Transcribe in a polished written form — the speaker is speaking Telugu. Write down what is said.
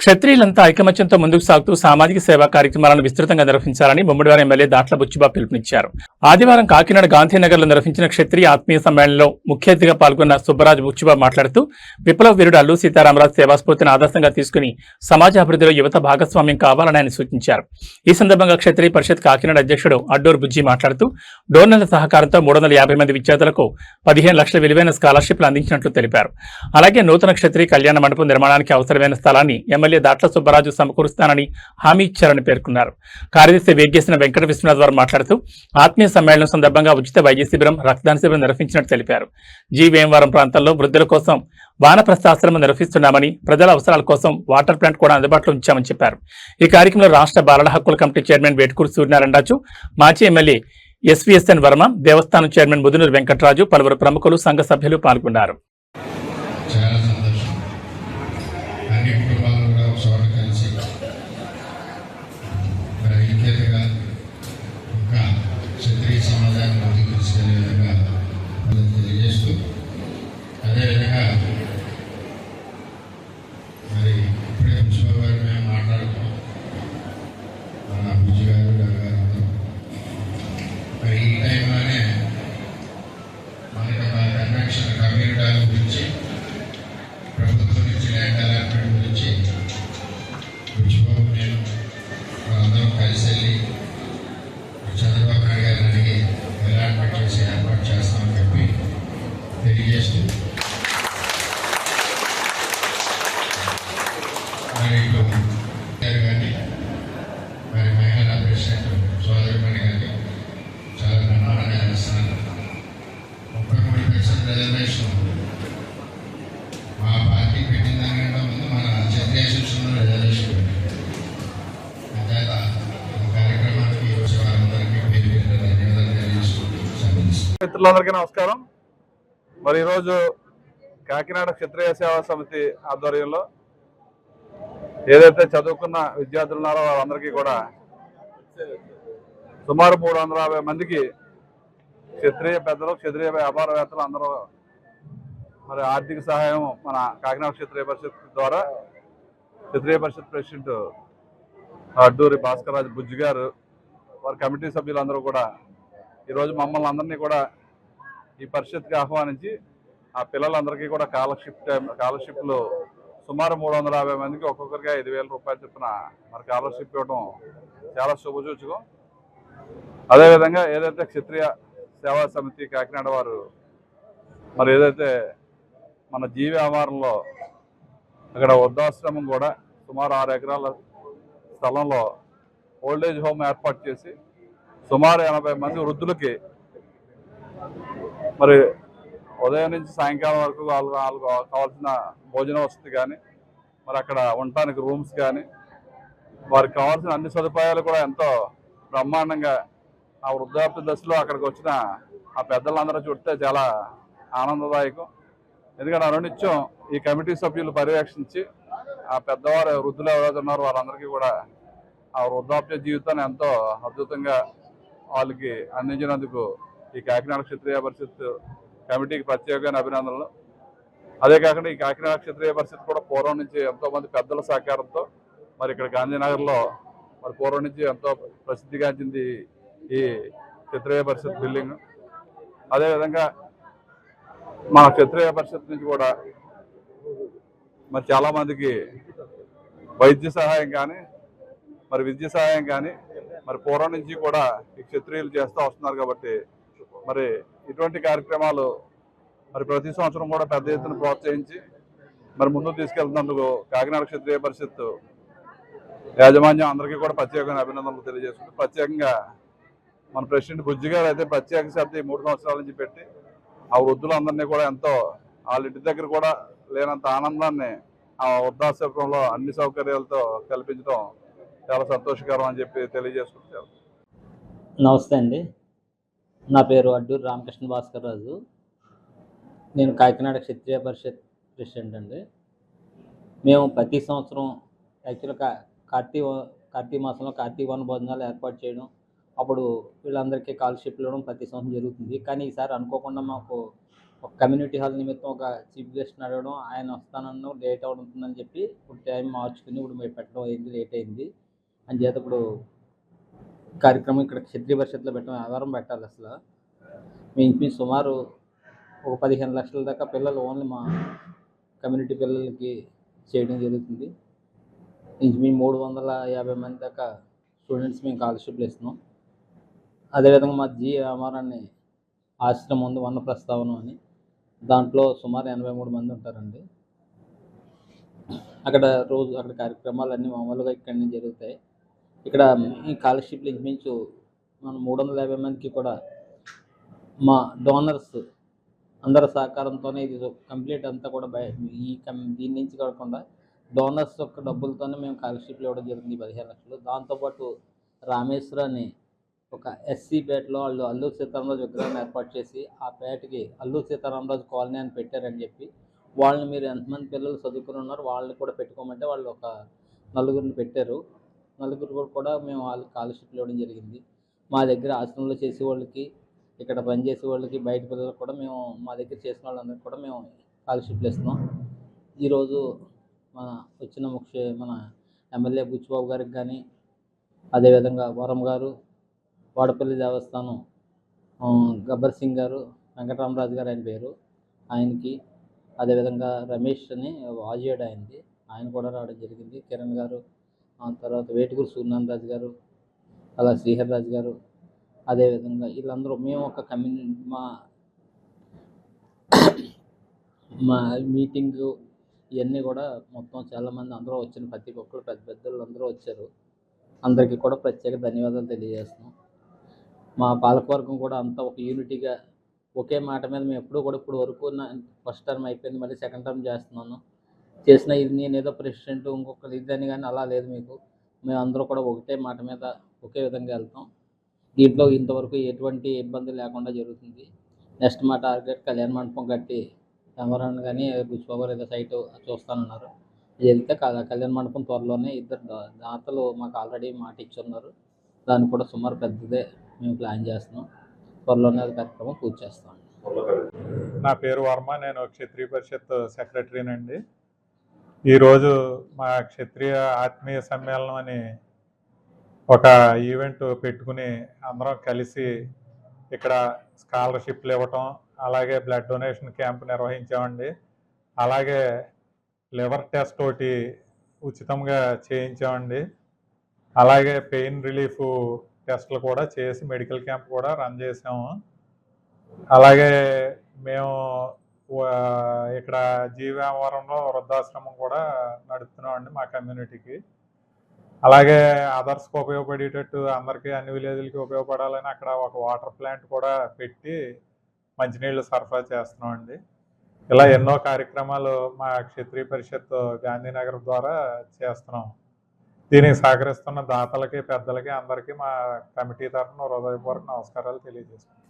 క్షత్రియులంతా ఐకమత్యంతో ముందుకు సాగుతూ సామాజిక సేవా కార్యక్రమాలను విస్తృతంగా నిర్వహించాలని ముమ్మడివారి ఎమ్మెల్యే దాట్ల బుచ్చిబాబు పిలుపునిచ్చారు. ఆదివారం కాకినాడ గాంధీనగర్లో నిర్వహించిన క్షత్రియ ఆత్మీయ సమ్మేళనంలో ముఖ్య అతిథిగా పాల్గొన్న సుబ్బరాజు బుచ్చిబాబు మాట్లాడుతూ విప్లవ వీరుడు అల్లూరి సీతారామరాజు సేవాస్ఫూర్తిని ఆదర్శంగా తీసుకుని సమాజ అభివృద్ధిలో యువత భాగస్వామ్యం కావాలని ఆయన సూచించారు. ఈ సందర్భంగా క్షత్రియ పరిషత్ కాకినాడ అధ్యక్షుడు అడ్డూరు బుజ్జి మాట్లాడుతూ డోనర్ల సహకారంతో 350 మంది విద్యార్థులకు 15 లక్షల విలువైన స్కాలర్షిప్లు అందించినట్లు తెలిపారు. అలాగే నూతన క్షత్రియ కళ్యాణ మండపం నిర్మాణానికి అవసరమైన స్థలాన్ని ఎమ్మెల్యే దాట్ల సుబ్బరాజు సమకూరుస్తానని హామీ ఇచ్చారని పేర్కొన్నారు. కార్యదర్శి వేగేసిన వెంకట విశ్వనాథ్ వారు మాట్లాడుతూ ఆత్మీయ సమ్మేళనం సందర్భంగా ఉచిత వైద్య శిబిరం, రక్తదాన శిబిరం నిర్వహించినట్టు తెలిపారు. వేమవరం ప్రాంతంలో వృద్ధుల కోసం వానప్రస్థాశ్రమం నిర్వహిస్తున్నామని, ప్రజల అవసరాల కోసం వాటర్ ప్లాంట్ కూడా అందుబాటులో ఉంచామని చెప్పారు. ఈ కార్యక్రమంలో రాష్ట్ర బాలల హక్కుల కమిటీ చైర్మన్ వేటుకూరు సూర్యనారాయణ రాజు, మాజీ ఎమ్మెల్యే ఎస్వీఎస్ఎన్ వర్మ, దేవస్థానం చైర్మన్ ముదునూరు వెంకటరాజు, పలువురు ప్రముఖులు, సంఘ సభ్యులు పాల్గొన్నారు. క్షత్రియ సమాజాన్ని ముందుకు తీసుకెళ్లే విధంగా తెలియజేస్తూ, అదేవిధంగా మరి ఇప్పుడే మున్సిపల్ గారు మేము మాట్లాడుతాం, మన బుజ్జి గారు గారు మరి ఈ టైంలోనే మనకి కన్వెన్షన్ కమ్యూనిటీ గురించి, ప్రభుత్వం నుంచి ల్యాండ్ అలాట్మెంట్ గురించి బుజ్జిబాబు నేను అందరం కలిసి వెళ్ళి చంద్రబాబు నాయుడు గారిని అడిగి అలాట్మెంట్ చేసి ఏర్పాటు చేస్తామని చెప్పి తెలియజేస్తూ, మరి ఇటు గారు కానీ మరి మహిళా ప్రెసిడెంట్ సోదరిమణి గారికి చాలా ధన్యవాదాలు చేస్తున్నాను. 33% రిజర్వేషన్ మా పార్టీ పెట్టిన దానికంటే ముందు మన క్షత్రియ శిక్షణలో రిజర్వేషన్ పెట్టారు. మిత్రులందరికీ నమస్కారం. మరి ఈరోజు కాకినాడ క్షత్రియ సేవా సమితి ఆధ్వర్యంలో ఏదైతే చదువుకున్న విద్యార్థులు ఉన్నారో వాళ్ళందరికీ కూడా సుమారు 350 మందికి క్షత్రియ పెద్దలు, క్షత్రియ వ్యాపారవేత్తలు అందరూ మరి ఆర్థిక సహాయం మన కాకినాడ క్షత్రియ పరిషత్ ద్వారా క్షత్రియ పరిషత్ ప్రెసిడెంట్ అడ్డూరి భాస్కర్రాజు బుజ్జి గారు, వారి కమిటీ సభ్యులందరూ కూడా ఈరోజు మమ్మల్ని కూడా ఈ పరిషత్కి ఆహ్వానించి ఆ పిల్లలందరికీ కూడా స్కాలర్షిప్లు సుమారు 350 మందికి ఒక్కొక్కరికి 5,000 రూపాయలు చొప్పున మరి స్కాలర్షిప్ ఇవ్వడం చాలా శుభసూచకం. అదేవిధంగా ఏదైతే క్షత్రియ సేవా సమితి కాకినాడ వారు మరి ఏదైతే మన జీవ్యామారంలో అక్కడ వృద్ధాశ్రమం కూడా సుమారు 6 ఎకరాల స్థలంలో ఓల్డేజ్ హోమ్ ఏర్పాటు చేసి సుమారు 80 మంది వృద్ధులకి మరి ఉదయం నుంచి సాయంకాలం వరకు వాళ్ళకు కావాల్సిన భోజన వసతి కానీ, మరి అక్కడ ఉండటానికి రూమ్స్ కానీ, వారికి కావాల్సిన అన్ని సదుపాయాలు కూడా ఎంతో బ్రహ్మాండంగా ఆ వృద్ధాప్య దశలో అక్కడికి వచ్చిన ఆ పెద్దలందరూ చూస్తే చాలా ఆనందదాయకం. ఎందుకంటే అనునిత్యం ఈ కమిటీ సభ్యులు పర్యవేక్షించి ఆ పెద్దవారు వృద్ధులు ఎవరైతే ఉన్నారో వారందరికీ కూడా ఆ వృద్ధాప్య జీవితాన్ని ఎంతో అద్భుతంగా వాళ్ళకి అందించినందుకు ఈ కాకినాడ క్షత్రియ పరిషత్ కమిటీకి ప్రత్యేకమైన అభినందనలు. అదే కాకుండా ఈ కాకినాడ క్షత్రియ పరిషత్ కూడా పూర్వం నుంచి ఎంతోమంది పెద్దల సహకారంతో మరి ఇక్కడ గాంధీనగర్లో మరి పూర్వం నుంచి ఎంతో ప్రసిద్ధిగాంచింది ఈ క్షత్రియ పరిషత్ బిల్డింగ్. అదేవిధంగా మన క్షత్రియ పరిషత్ నుంచి కూడా మరి చాలామందికి వైద్య సహాయం కానీ, మరి విద్య సహాయం కానీ మరి పూర్వం నుంచి కూడా ఈ క్షత్రియులు చేస్తూ వస్తున్నారు. కాబట్టి మరి ఇటువంటి కార్యక్రమాలు మరి ప్రతి సంవత్సరం కూడా పెద్ద ఎత్తున ప్రోత్సహించి మరి ముందుకు తీసుకెళ్తున్నందుకు కాకినాడ క్షత్రియ పరిషత్ యాజమాన్యం అందరికీ కూడా ప్రత్యేకమైన అభినందనలు తెలియజేస్తుంది. ప్రత్యేకంగా మన ప్రెసిడెంట్ బుజ్జి గారు అయితే ప్రత్యేక శ్రద్ధ 3 సంవత్సరాల నుంచి పెట్టి ఆ వృద్ధులందరినీ కూడా ఎంతో వాళ్ళ ఇంటి దగ్గర కూడా లేనంత ఆనందాన్ని ఆ వృద్ధాశ్రమంలో అన్ని సౌకర్యాలతో కల్పించడం చాలా సంతోషకరం అని చెప్పి తెలియజేసుకుంటారు. నమస్తే అండి, నా పేరు అడ్డూరి రామకృష్ణ భాస్కర్ రాజు. నేను కాకినాడ క్షత్రియ పరిషత్ ప్రెసిడెంట్ అండి. మేము ప్రతి సంవత్సరం యాక్చువల్గా కార్తీక మాసంలో కార్తీక వన భోజనాలు ఏర్పాటు చేయడం, అప్పుడు వీళ్ళందరికీ స్కాలర్షిప్లు ఇవ్వడం ప్రతి సంవత్సరం జరుగుతుంది. కానీ ఈసారి అనుకోకుండా మాకు ఒక కమ్యూనిటీ హాల్ నిమిత్తం ఒక చీఫ్ గెస్ట్ని అడగడం, ఆయన వస్తానన్న లేట్ అవుతుందని చెప్పి ఇప్పుడు టైం మార్చుకుని ఇప్పుడు మీరు పెట్టడం అయింది, లేట్ అయింది అని చేత ఇప్పుడు కార్యక్రమం ఇక్కడ క్షత్రియ పరిషత్లో పెట్టడం ఆధారం పెట్టాలి. అసలు మీ సుమారు ఒక 15 లక్షల దాకా పిల్లలు ఓన్లీ మా కమ్యూనిటీ పిల్లలకి చేయడం జరుగుతుంది. మేము 350 మంది దాకా స్టూడెంట్స్ మేము స్కాలర్షిప్లు ఇస్తున్నాం. అదేవిధంగా మా జీ వ్యాపారాన్ని ఆశ్రమం ఉంది, వన్న ప్రస్తావన అని, దాంట్లో సుమారు 83 మంది ఉంటారండి. అక్కడ కార్యక్రమాలన్నీ మామూలుగా ఇక్కడి నుంచి జరుగుతాయి. ఇక్కడ ఈ స్కాలర్షిప్లు ఇంచుమించు మనం 350 మందికి కూడా మా డోనర్స్ అందరి సహకారంతోనే ఇది కంప్లీట్ అంతా కూడా దీని నుంచి కాకుండా డోనర్స్ యొక్క డబ్బులతోనే మేము స్కాలర్షిప్లు ఇవ్వడం జరుగుతుంది 15 లక్షలు. దాంతోపాటు రామేశ్వర అని ఒక ఎస్సీ పేటలో వాళ్ళు అల్లూరు సీతారామరాజు విగ్రహాన్ని ఏర్పాటు చేసి ఆ పేటకి అల్లూరు సీతారామరాజు కాలనీ అని పెట్టారని చెప్పి వాళ్ళని మీరు ఎంతమంది పిల్లలు చదువుకుని ఉన్నారు వాళ్ళని కూడా పెట్టుకోమంటే వాళ్ళు ఒక 4గురిని పెట్టారు. 4గురు కూడా మేము వాళ్ళకి స్కాలర్షిప్లు ఇవ్వడం జరిగింది. మా దగ్గర ఆశ్రమంలో చేసే వాళ్ళకి, ఇక్కడ పనిచేసే వాళ్ళకి, బయట పిల్లలకు కూడా మేము మా దగ్గర చేసిన వాళ్ళందరికీ కూడా మేము స్కాలర్షిప్లు ఇస్తున్నాం. ఈరోజు మన ఎమ్మెల్యే బుచ్చిబాబు గారికి కానీ, అదేవిధంగా వరం గారు, వాడపల్లి దేవస్థానం గబ్బర్ సింగ్ గారు, వెంకటరామరాజు గారు ఆయన పేరు, ఆయనకి, అదేవిధంగా రమేష్ అని వాజేడ్ ఆయనది, ఆయన కూడా రావడం జరిగింది. కిరణ్ గారు, తర్వాత వేటుకూరు సూర్యనారాయణ గారు, అలా శ్రీహర్ రాజు గారు, అదేవిధంగా వీళ్ళందరూ మేము ఒక మా మీటింగు ఇవన్నీ కూడా మొత్తం చాలామంది అందరూ వచ్చిన ప్రతి ఒక్కరు పెద్దలు అందరూ వచ్చారు. అందరికీ కూడా ప్రత్యేక ధన్యవాదాలు తెలియజేస్తున్నాం. మా పాలకవర్గం కూడా అంతా ఒక యూనిటీగా ఒకే మాట మీద మేము ఎప్పుడూ కూడా ఇప్పుడు వరకు ఫస్ట్ టర్మ్ అయిపోయింది, మళ్ళీ సెకండ్ టర్మ్ చేస్తున్నాను. ఇది నేను ఏదో ప్రెసిడెంట్ ఇంకొకరు ఇదని కానీ అలా లేదు. మేము అందరూ కూడా ఒకటే మాట మీద ఒకే విధంగా వెళ్తాం. దీంట్లో ఇంతవరకు ఎటువంటి ఇబ్బంది లేకుండా జరుగుతుంది. నెక్స్ట్ మా టార్గెట్ కళ్యాణ మండపం కట్టి ఎవరన్నా కానీ బుచ్చిబాబు గారు ఏదో సైట్ చూస్తానన్నారు. ఇది వెళ్తే కళ్యాణ మండపం త్వరలోనే 2 దాతలు మాకు ఆల్రెడీ మాట ఇచ్చున్నారు. దాన్ని కూడా సుమారు పెద్దదే మేము ప్లాన్ చేస్తున్నాం. త్వరలోనే అది కార్యక్రమం పూర్తి చేస్తాం. నా పేరు వర్మ, నేను క్షత్రియ పరిషత్ సెక్రటరీనండి. ఈరోజు మా క్షత్రియ ఆత్మీయ సమ్మేళనం అని ఒక ఈవెంట్ పెట్టుకుని అందరం కలిసి ఇక్కడ స్కాలర్షిప్లు ఇవ్వటం, అలాగే బ్లడ్ డొనేషన్ క్యాంప్ నిర్వహించామండి. అలాగే లివర్ టెస్ట్ ఒకటి ఉచితంగా చేయించామండి. అలాగే పెయిన్ రిలీఫ్ టెస్టులు కూడా చేసి మెడికల్ క్యాంప్ కూడా రన్ చేసాము. అలాగే మేము ఇక్కడ జీవావరంలో వృద్ధాశ్రమం కూడా నడుపుతున్నామండి మా కమ్యూనిటీకి. అలాగే అదర్స్కి ఉపయోగపడేటట్టు అందరికీ అన్ని విలేజ్లకి ఉపయోగపడాలని అక్కడ ఒక వాటర్ ప్లాంట్ కూడా పెట్టి మంచినీళ్ళు సరఫరా చేస్తున్నామండి. ఇలా ఎన్నో కార్యక్రమాలు మా క్షత్రియ పరిషత్ గాంధీనగర్ ద్వారా చేస్తున్నాం. దీనికి సహకరిస్తున్న దాతలకి, పెద్దలకి అందరికీ మా కమిటీ తరఫున హృదయపూర్వక నమస్కారాలు తెలియజేస్తున్నాం.